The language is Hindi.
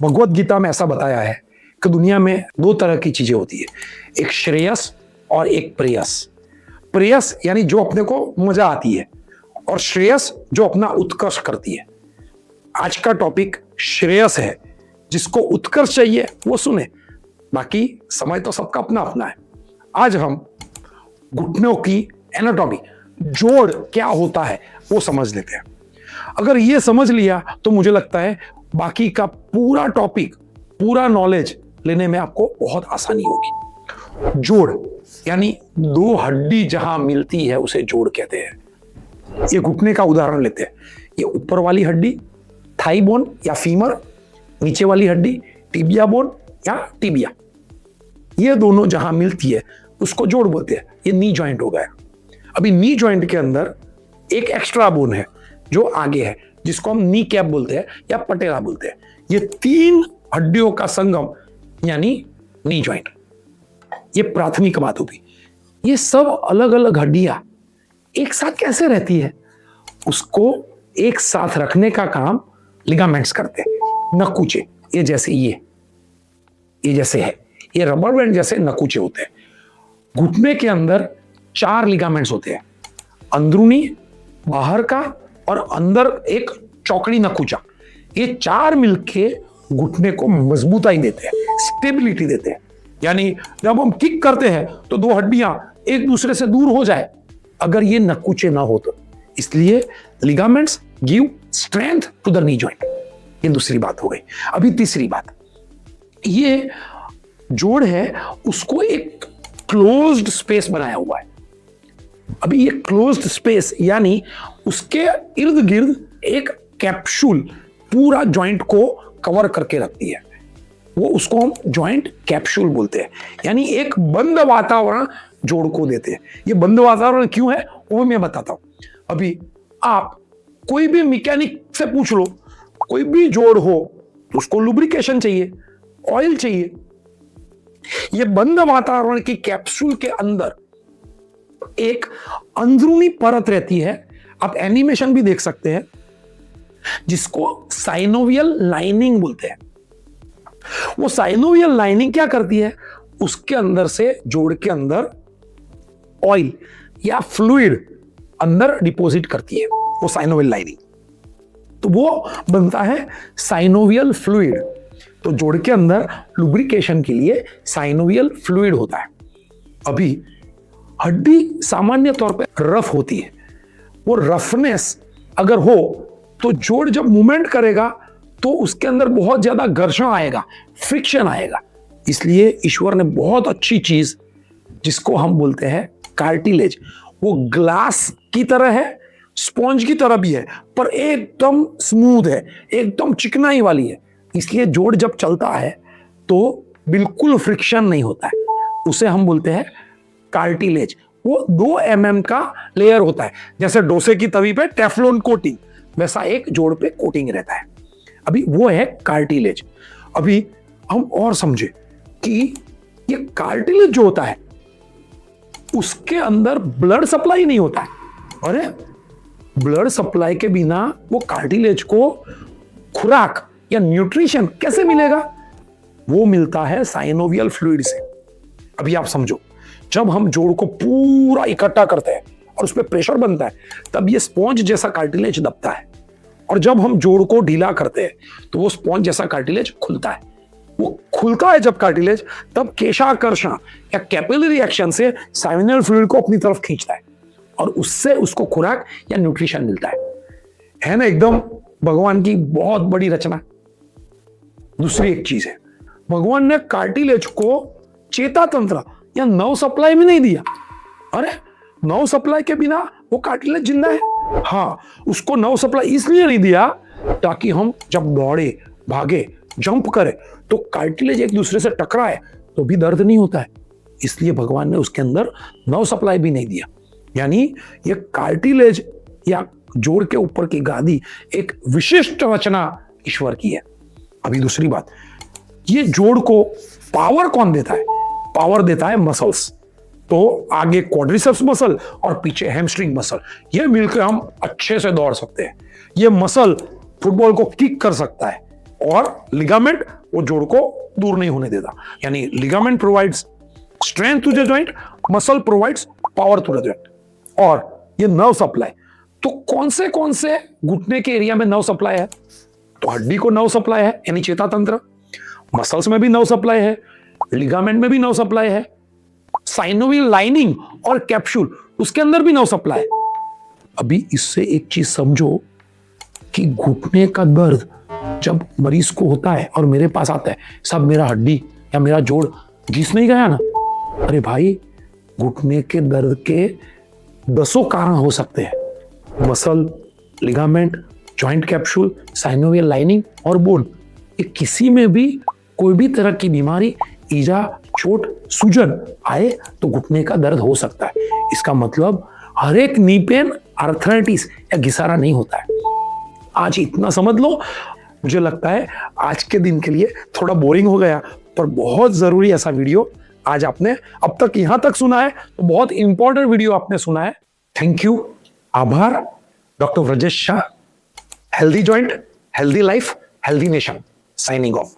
भगवत गीता में ऐसा बताया है कि दुनिया में दो तरह की चीजें होती है, एक श्रेयस और एक प्रेयस। प्रेयस यानी जो अपने को मजा आती है, और श्रेयस जो अपना उत्कर्ष करती है। आज का टॉपिक श्रेयस है। जिसको उत्कर्ष चाहिए वो सुने, बाकी समय तो सबका अपना अपना है। आज हम घुटनों की एनाटॉमी, जोड़ क्या होता है वो समझ लेते हैं। अगर ये समझ लिया तो मुझे लगता है बाकी का पूरा टॉपिक, पूरा नॉलेज लेने में आपको बहुत आसानी होगी। जोड़ यानी दो हड्डी जहां मिलती है उसे जोड़ कहते हैं। ये घुटने का उदाहरण लेते हैं। ये ऊपर वाली हड्डी थाई बोन या फीमर, नीचे वाली हड्डी टिबिया बोन या टिबिया, ये दोनों जहां मिलती है उसको जोड़ बोलते हैं। ये नी जॉइंट हो गया। अभी नी जॉइंट के अंदर एक एक्स्ट्रा बोन है जो आगे है, जिसको हम नी कैप बोलते हैं या पटेला बोलते हैं। ये तीन हड्डियों का संगम यानी नी जॉइंट। ये प्राथमिक बात होगी। ये सब अलग अलग हड्डियां एक साथ कैसे रहती है, उसको एक साथ रखने का काम लिगामेंट्स करते हैं। नकुचे, ये जैसे ये जैसे है, ये रबर बैंड जैसे नकुचे होते हैं। घुटने के अंदर 4 लिगामेंट्स होते हैं, अंदरूनी, बाहर का और अंदर एक चौकड़ी नकुचा। ये 4 मिलके घुटने को मजबूताई देते हैं, स्टेबिलिटी देते हैं। यानी जब हम किक करते हैं तो दो हड्डियां एक दूसरे से दूर हो जाए, अगर ये नकुचे ना हो तो। इसलिए ligaments give strength to the knee joint. ये दूसरी बात हो गई। अभी तीसरी बात, ये जोड़ है उसको एक क्लोज्ड स्पेस बनाया हुआ है। अभी ये क्लोज्ड स्पेस यानी उसके इर्द गिर्द एक कैप्सूल पूरा जॉइंट को कवर करके रखती है। वो उसको हम जॉइंट कैप्सूल बोलते हैं। यानी एक बंद वातावरण जोड़ को देते हैं। ये बंद वातावरण क्यों है वो मैं बताता हूं। अभी आप कोई भी मैकेनिक से पूछ लो, कोई भी जोड़ हो तो उसको लुब्रिकेशन चाहिए, ऑयल चाहिए। ये बंद वातावरण की कैप्सूल के अंदर एक अंदरूनी परत रहती है, आप एनिमेशन भी देख सकते हैं, जिसको साइनोवियल लाइनिंग बोलते हैं। वो साइनोवियल लाइनिंग क्या करती है, उसके अंदर से जोड़ के अंदर ऑयल या फ्लूइड अंदर डिपॉजिट करती है, वो साइनोवियल लाइनिंग। तो वो बनता है साइनोवियल फ्लूइड। तो जोड़ के अंदर लुब्रिकेशन के लिए साइनोवियल फ्लूइड होता है। अभी हड्डी सामान्य तौर पे रफ होती है। वो रफनेस अगर हो तो जोड़ जब मूवमेंट करेगा तो उसके अंदर बहुत ज्यादा घर्षण आएगा, फ्रिक्शन आएगा। इसलिए ईश्वर ने बहुत अच्छी चीज, जिसको हम बोलते हैं कार्टिलेज, वो ग्लास की तरह है, स्पॉन्ज की तरह भी है, पर एकदम स्मूथ है, एकदम चिकनाई वाली है। इसलिए जोड़ जब चलता है तो बिल्कुल फ्रिक्शन नहीं होता है। उसे हम बोलते हैं कार्टिलेज। वो 2 mm का लेयर होता है, जैसे डोसे की तवी पे टेफ्लॉन कोटिंग, वैसा एक जोड़ पे कोटिंग रहता है। अभी वो है कार्टिलेज। अभी हम और समझे कि ये कार्टिलेज जो होता है उसके अंदर ब्लड सप्लाई नहीं होता है। अरे ब्लड सप्लाई के बिना वो कार्टिलेज को खुराक या न्यूट्रिशन कैसे मिलेगा? वो मिलता है साइनोवियल फ्लूइड से। अभी आप समझो, जब हम जोड़ को पूरा इकट्ठा करते हैं और उसमें प्रेशर बनता है, तब ये स्पॉन्ज जैसा कार्टिलेज दबता है। और जब हम जोड़ को ढीला करते हैं तो वो स्पॉन्ज जैसा कार्टिलेज खुलता है। वो खुलता है जब कार्टिलेज, तब केशाकर्षण या कैपिलरी एक्शन से साइनोवियल फ्लूइड को अपनी तरफ खींचता है और उससे उसको खुराक या न्यूट्रिशन मिलता है ना। एकदम भगवान की बहुत बड़ी रचना। दूसरी एक चीज है, भगवान ने कार्टिलेज को चेता तंत्र या नर्व सप्लाई में नहीं दिया। अरे नर्व सप्लाई के बिना वो कार्टिलेज जिंदा है? हाँ, उसको नर्व सप्लाई इसलिए नहीं दिया ताकि हम जब दौड़े, भागे, जंप करें तो कार्टिलेज एक दूसरे से टकराए तो भी दर्द नहीं होता है। इसलिए भगवान ने उसके अंदर नर्व सप्लाई भी नहीं दिया। यानी ये कार्टिलेज या जोड़ के ऊपर की गादी एक विशिष्ट रचना ईश्वर की है। अभी दूसरी बात, ये जोड़ को पावर कौन देता है? पावर देता है मसल्स। तो आगे क्वाड्रिसेप्स मसल और पीछे हैमस्ट्रिंग मसल, ये मिलकर हम अच्छे से दौड़ सकते हैं। ये मसल फुटबॉल को किक कर सकता है और लिगामेंट वो जोड़ को दूर नहीं होने देता। यानी ligament provides strength to the joint, muscle provides power to the joint. और ये नर्व सप्लाई, तो कौन से घुटने के एरिया में नर्व सप्लाई है? तो हड्डी को नर्व सप्लाई है यानी चेता तंत्र, मसल्स में भी नर्व सप्लाई है, लिगामेंट में भी नर्व सप्लाई है, साइनोवियल लाइनिंग और कैप्सूल उसके अंदर भी नर्व सप्लाई है। अभी इससे एक चीज समझो कि घुटने का दर्द जब मरीज को होता है और मेरे पास आता है, सब मेरा हड्डी या मेरा जोड़ घिस नहीं गया ना, अरे भाई घुटने के दर्द के 10 कारण हो सकते हैं। Muscle, ligament, joint capsule, synovial lining और बोन, ये किसी में भी कोई भी तरह की बीमारी, ईजा, चोट, सूजन आए तो घुटने का दर्द हो सकता है। इसका मतलब हर एक नी पेन आर्थराइटिस या घिसारा नहीं होता है। आज इतना समझ लो। मुझे लगता है आज के दिन के लिए थोड़ा बोरिंग हो गया, पर बहुत जरूरी ऐसा वीडियो आज आपने अब तक यहां तक सुना है, तो बहुत इंपॉर्टेंट वीडियो आपने सुना है। थैंक यू, आभार। Doctor Vrajesh Shah, healthy joint, healthy life, healthy nation, signing off.